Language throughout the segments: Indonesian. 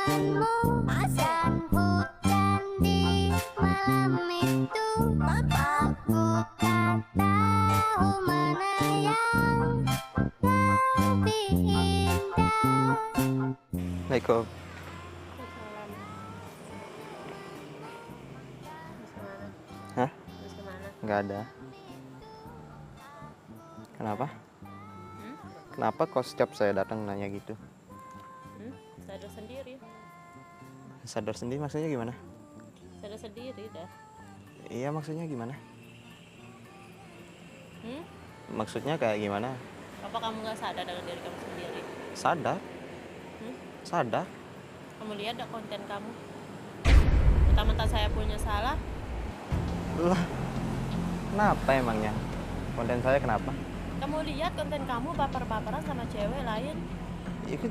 denganmu akan hujan di malam itu. Aku tak tahu mana yang lebih indah. Assalamualaikum. Hah? Nggak ada. Kenapa? Kenapa kok setiap saya datang nanya gitu? Sadar sendiri. Sadar sendiri maksudnya gimana? Sadar sendiri dah. Iya maksudnya gimana? Maksudnya kayak gimana? Apa kamu nggak sadar dengan diri kamu sendiri? Sadar? Sadar? Kamu lihat dah konten kamu. Mentah-mentah saya punya salah. Lah, kenapa emangnya? Konten saya kenapa? Kamu lihat konten kamu baper-baperan sama cewek lain. Itu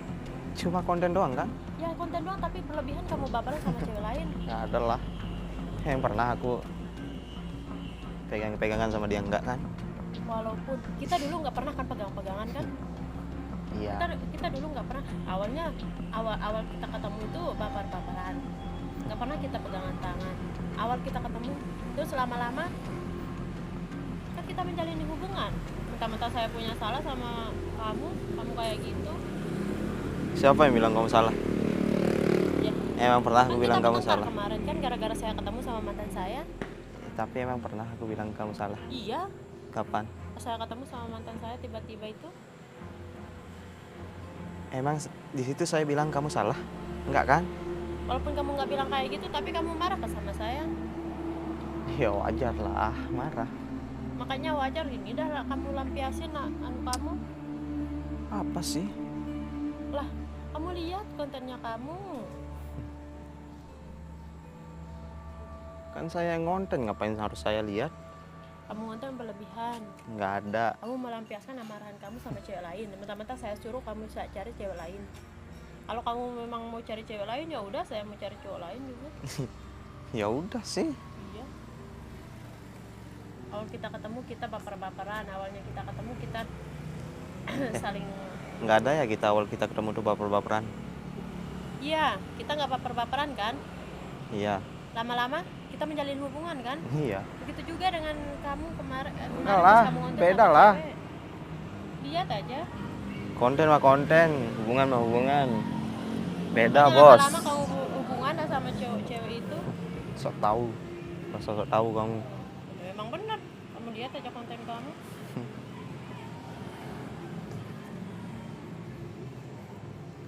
cuma konten doang kan? Ya konten doang tapi berlebihan kamu baperan sama cewek lain. Nggak ada lah. Yang pernah aku pegang-pegangan sama dia enggak kan? Walaupun kita dulu nggak pernah kan pegang-pegangan kan? Iya. Kita dulu nggak pernah. Awal kita ketemu itu baper-baperan. Nggak pernah kita pegangan tangan. Awal kita ketemu terus lama-lama kan kita menjalin hubungan. Mentah-mentah saya punya salah sama kamu kayak gitu. Siapa yang bilang kamu salah? Ya. Emang pernah aku Kan bilang kita kamu bertengkar salah. kemarin kan gara-gara saya ketemu sama mantan saya. Tapi emang pernah aku bilang kamu salah. Iya. Kapan? Pas saya ketemu sama mantan saya tiba-tiba itu. Emang di situ saya bilang kamu salah? Enggak kan? Walaupun kamu nggak bilang kayak gitu tapi kamu marah kan sama saya. Ya wajar lah, marah. Makanya wajar ini dah kamu lampiasin anu kamu. Apa sih? Lah, kamu lihat kontennya kamu. Kan saya yang ngonten, ngapain harus saya lihat? Kamu konten berlebihan. Nggak ada. Kamu melampiaskan amarahan kamu sama cewek lain. Mentah-mentah saya suruh kamu cari cewek lain. Kalau kamu memang mau cari cewek lain ya udah, saya mau cari cowok lain juga. Ya udah sih. Iya. Awal kita ketemu kita baper-baperan. Awalnya kita ketemu kita saling. Nggak ada ya kita awal kita ketemu tuh baper-baperan. Iya, kita nggak baper-baperan kan? Iya. Lama-lama kita menjalin hubungan kan? Iya. Begitu juga dengan kamu kemarin Enggak lah, kamu ngonten beda sama lah. cewek. Lihat aja. Konten mah konten, hubungan mah hubungan. Beda Makanya bos. lama-lama kamu hubungan sama cewek itu. Sok tahu, sok tahu kamu. Memang benar. Kamu lihat aja konten kamu.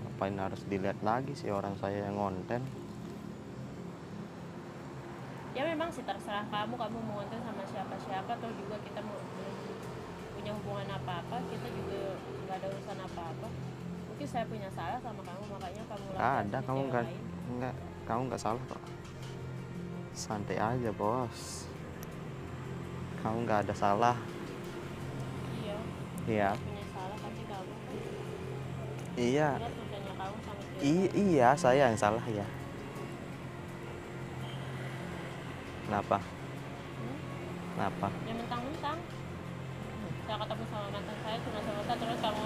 Ngapain harus dilihat lagi sih orang saya yang ngonten? Ya memang sih terserah kamu mau konten sama siapa-siapa atau juga kita mau punya hubungan apa-apa, kita juga nggak ada urusan apa-apa. Mungkin saya punya salah sama kamu makanya kamu Ada, kamu kamu nggak salah kok. Santai aja bos. Kamu nggak ada salah. Iya. Iya. Punya salah pasti kamu. Iya. Lihat kontennya kamu sama cewek. Iya, saya yang salah ya. Kenapa? Kenapa? Ya mentang-mentang saya ketemu sama mantan saya cuma sebentar terus kamu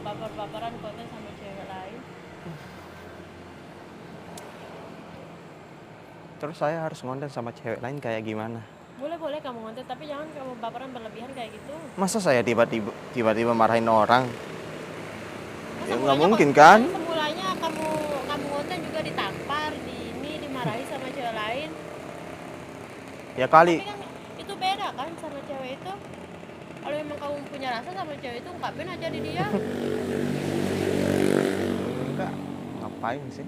baper-baperan konten sama cewek lain. Terus saya harus ngonten sama cewek lain kayak gimana? Boleh kamu konten tapi jangan kamu baperan berlebihan kayak gitu. Masa saya tiba-tiba marahin orang? Ya nggak Semulanya mungkin kan? Semulanya kamu konten juga ditampar, dimarahi sama cewek lain. Ya kali. Tapi kan itu beda kan sama cewek itu. Kalau memang kamu punya rasa sama cewek itu ungkapin aja di dia. Enggak, ngapain sih?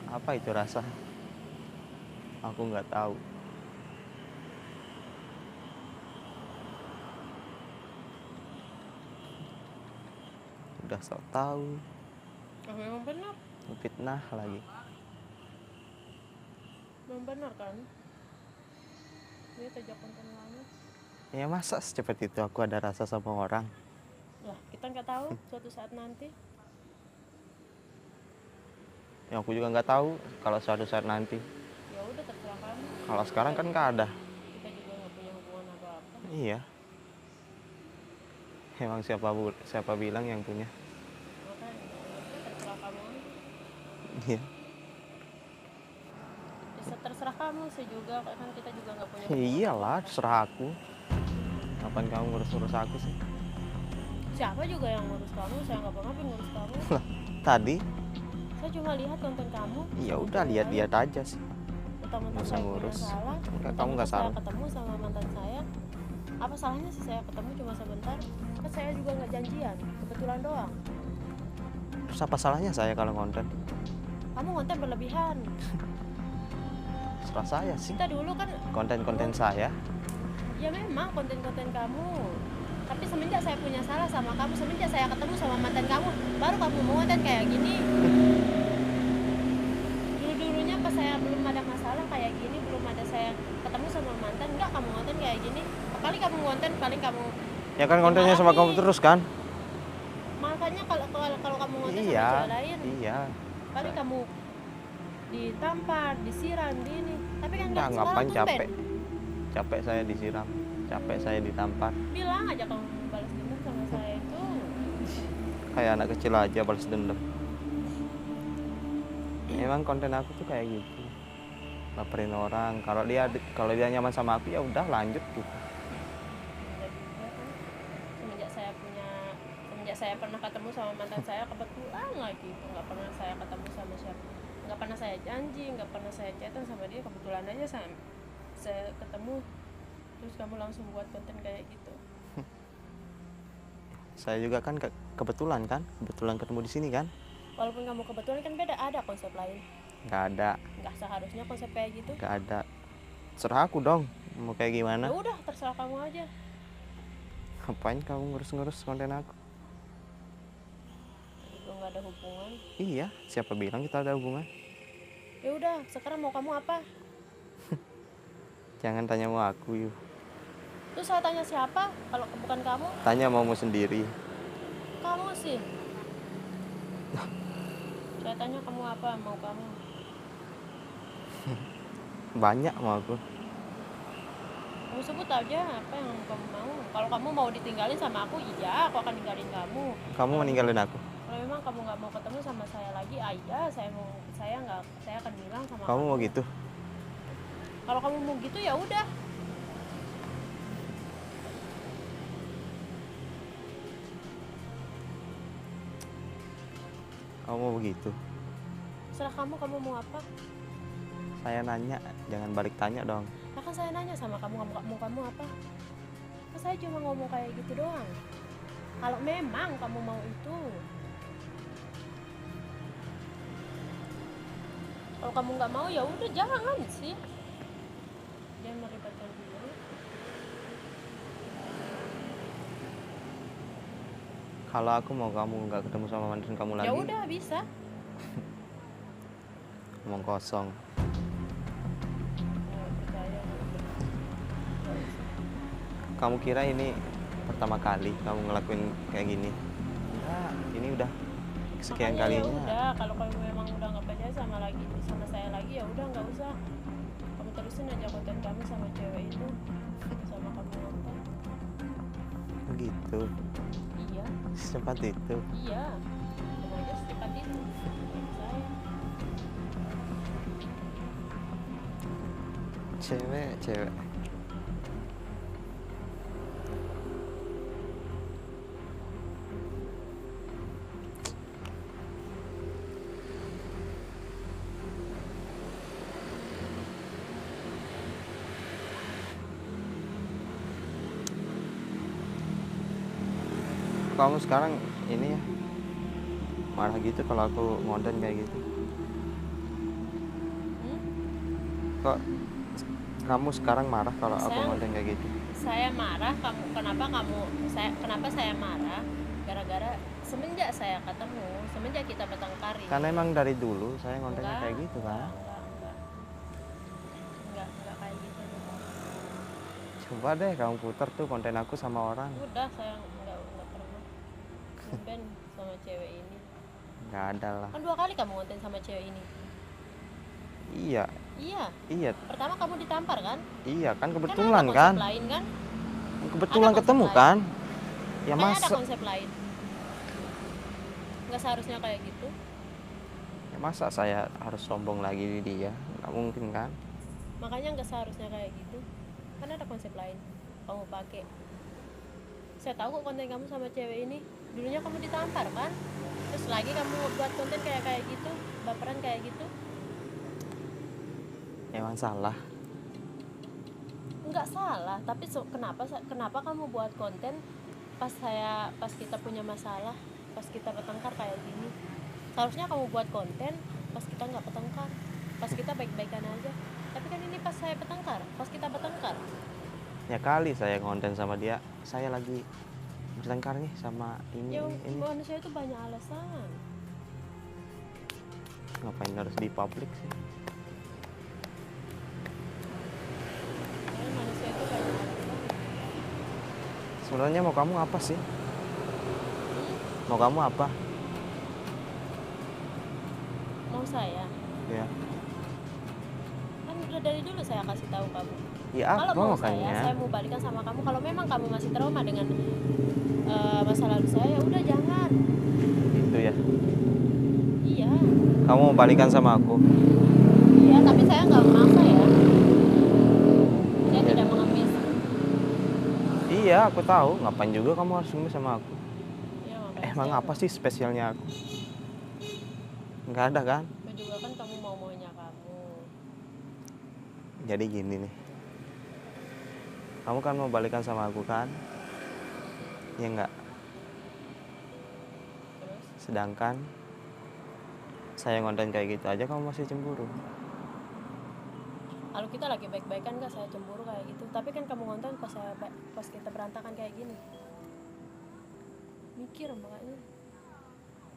Apa itu rasa? Aku nggak tahu. Udah sok tahu, Oh, memang benar. fitnah lagi. Memang benar kan? Dia tajak konten kamu. Ya masa secepat itu aku ada rasa sama orang? Lah, kita nggak tahu suatu saat nanti. Ya aku juga nggak tahu kalau suatu saat nanti. Ya udah terserah kamu. Kalau sekarang kan nggak ada. Kita juga nggak punya hubungan apa-apa. Iya. Emang siapa bilang yang punya? Makanya terserah kamu. Iya. Bisa terserah kamu sih juga, kan kita juga nggak punya. Iyalah, terserah aku. Kapan kamu ngurus-ngurus aku sih? Siapa juga yang ngurus kamu? Saya nggak pernah ngurus kamu. Tadi? Saya cuma lihat konten kamu. Ya udah, lihat-lihat aja sih. Mentang-mentang Nggak usah saya punya ngurus. salah. Enggak, kamu Mentang-mentang nggak salah. Saya ketemu sama mantan saya. Apa salahnya sih saya ketemu cuma sebentar? Kan saya juga nggak janjian, kebetulan doang. Terus apa salahnya saya kalau konten? Kamu konten berlebihan. Terserah saya sih. Kita dulu kan, Konten-konten saya. ya memang konten-konten kamu. Tapi semenjak saya punya salah sama kamu, semenjak saya ketemu sama mantan kamu, baru kamu mau konten kayak gini. Dulu-dulunya pas saya belum ada masalah kayak gini, belum ada saya ketemu sama mantan, enggak kamu konten kayak gini. Paling kamu konten, paling kamu Ya kan kontennya sama kamu terus kan? makanya kalau kamu konten sama Iya. cewek lain, Iya. paling kamu ditampar, disiram, gini. Tapi kan Nah, kamu ngapain sekarang capek? tumben. Capek saya disiram. Capek saya ditampar. Bilang aja kamu balas dendam sama saya itu. Kayak anak kecil aja balas dendam. Emang konten aku tuh kayak gitu. Baperin orang. Kalau dia nyaman sama aku ya udah lanjut gitu. Semenjak saya pernah ketemu sama mantan saya, kebetulan lagi nggak pernah saya ketemu sama siapa, nggak pernah saya janji, nggak pernah saya chatan sama dia, kebetulan aja saya ketemu, terus kamu langsung buat konten kayak gitu. Saya juga kan kebetulan ketemu di sini kan? Walaupun kamu kebetulan kan beda, ada konsep lain. Nggak ada, Nggak seharusnya konsep kayak gitu. nggak ada. Terserah aku dong, mau kayak gimana? Ya udah, terserah kamu aja. Ngapain kamu ngurus-ngurus konten aku? Itu nggak ada hubungan. Iya, siapa bilang kita ada hubungan? Ya udah, sekarang mau kamu apa? Jangan tanya mau aku yuk. Terus saya tanya siapa kalau bukan kamu? Tanya maumu sendiri. Kamu sih. Saya tanya kamu apa, mau kamu? Banyak mau aku. Kamu sebut aja apa yang kamu mau. Kalau kamu mau ditinggalin sama aku, iya, aku akan tinggalin kamu. Kamu mau ninggalin aku? Kalau memang kamu nggak mau ketemu sama saya lagi, iya, saya akan bilang sama Kamu mau gitu? Kalau kamu mau gitu ya udah. Kamu mau begitu? Serah kamu mau apa? Saya nanya, jangan balik tanya dong. Nah, kan saya nanya sama kamu mau kamu apa? Kan saya cuma ngomong kayak gitu doang. Kalau memang kamu mau itu. Kalau kamu nggak mau ya udah, jangan sih. Jangan melibatkan diri. Kalau aku mau kamu nggak ketemu sama mantan kamu lagi, Ya udah, bisa. omong kosong. Nggak percaya. Nggak usah. Kamu kira ini pertama kali kamu ngelakuin kayak gini? Enggak, ini udah sekian Makanya ya kalinya. udah, kalau kamu memang udah nggak percaya sama saya lagi, ya udah nggak usah. Kamu terusin aja konten kamu sama cewek itu, sama kamu nonton. Begitu, Iya, secepat itu. iya. Kamu aja secepat itu. Saya. Cewek. Kamu sekarang ini ya marah gitu kalau aku ngonten kayak gitu. Kok kamu sekarang marah kalau aku Saya- ngonten kayak gitu? Saya marah, kenapa saya marah? Gara-gara semenjak saya ketemu, semenjak kita bertengkar ini. Karena emang dari dulu saya ngontennya kayak gitu kan. Enggak kayak gitu. Coba deh kamu putar tuh konten aku sama orang. Udah, saya enggak pernah nge-ban sama cewek ini. Nggak ada lah. Kan 2 kali kamu ngonten sama cewek ini. Iya, Iya, pertama kamu ditampar kan? iya kan Kan kebetulan ada kan. konsep lain kan? Kebetulan Ada konsep ketemu lain. kan. Ya Kayaknya ada masa, konsep lain. Nggak seharusnya kayak gitu. ya masa saya harus sombong lagi di dia? Nggak mungkin kan? Makanya nggak seharusnya kayak gitu. Kan ada konsep lain kamu pakai. Saya tahu kok konten kamu sama cewek ini. Dulunya kamu ditampar kan? Terus lagi kamu buat konten kayak gitu, baperan kayak gitu. Emang salah. Nggak salah, tapi kenapa kamu buat konten pas kita punya masalah, pas kita bertengkar kayak gini? Seharusnya kamu buat konten pas kita nggak bertengkar, pas kita baik-baikan aja. Tapi kan ini pas saya bertengkar, pas kita bertengkar. Ya kali saya konten sama dia, saya lagi bertengkar nih sama ini. Ya Ini manusia itu banyak alasan. ngapain harus di publik sih? Ya, manusia itu banyak alasan. Sebenarnya mau kamu apa sih? Mau kamu apa? Mau saya? Ya, Kan udah dari dulu saya kasih tahu kamu. ya Kalau apa mau makanya? saya mau balikan sama kamu. Kalau memang kamu masih trauma dengan masa lalu saya, ya udah jangan. Itu ya. Iya, Kamu mau balikan sama aku? iya. Tapi saya nggak memaksa ya. Saya tidak mengemis. Iya, aku tahu. Ngapain juga kamu harus ngemis sama aku? Ya, makanya Emang saya- apa sih spesialnya aku? Nggak ada kan? Itu juga kan kamu mau maunya kamu. Jadi gini nih. Kamu kan mau balikan sama aku kan? Ya enggak. Terus Sedangkan saya ngonten kayak gitu aja kamu masih cemburu. kalau kita lagi baik-baikan nggak saya cemburu kayak gitu. Tapi kan kamu ngonten pas kita berantakan kayak gini. Mikir makanya.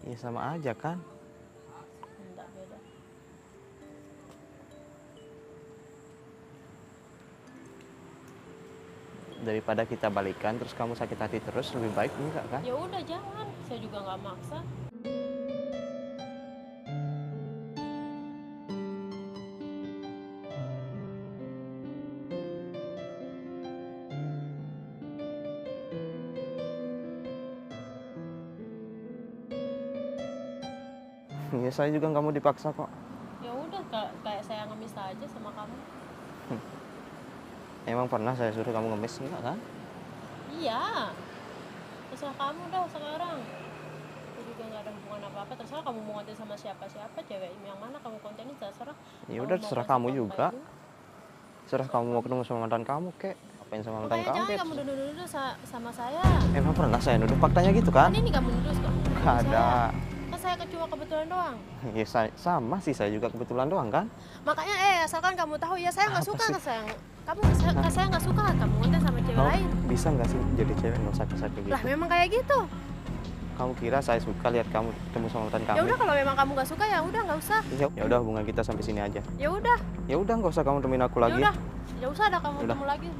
Ya sama aja kan? Enggak beda. Daripada kita balikan terus kamu sakit hati terus, lebih baik enggak kan? Ya udah jangan. Saya juga nggak maksa. Ya saya juga nggak mau dipaksa kok. Ya udah kayak saya ngemis aja sama kamu. Emang pernah saya suruh kamu ngemis enggak kan? Iya. Terserah kamu dah sekarang. Aku juga nggak ada hubungan apa-apa. Terserah kamu mau konten sama siapa-siapa, cewek yang mana kamu kontenin terserah. Ya udah mau terserah kasih kamu tahu juga. kayak gitu. Terserah kamu mau ketemu sama mantan kamu kek. Apain sama mantan Makanya kamu jangan kek? kamu duduk-duduk sama saya. Emang pernah saya nuduh faktanya gitu kan? Kan ini kamu duduk kok. Nggak ada. Kan saya cuma kebetulan doang. Ya sama sih saya juga kebetulan doang kan? Makanya asalkan kamu tahu ya saya nggak Apa suka sih? ke saya. Saya nggak suka kamu konten sama cewek Kamu lain. bisa nggak sih jadi cewek nggak usah kasar kayak Lah gitu? memang kayak gitu. Kamu kira saya suka lihat kamu ketemu sama mantan Ya kamu? udah kalau memang kamu nggak suka ya udah nggak usah. Ya udah hubungan kita sampai sini aja. Ya udah. Ya udah nggak usah kamu temuin aku Ya lagi. udah. Ya usah ada kamu Udah. ketemu lagi.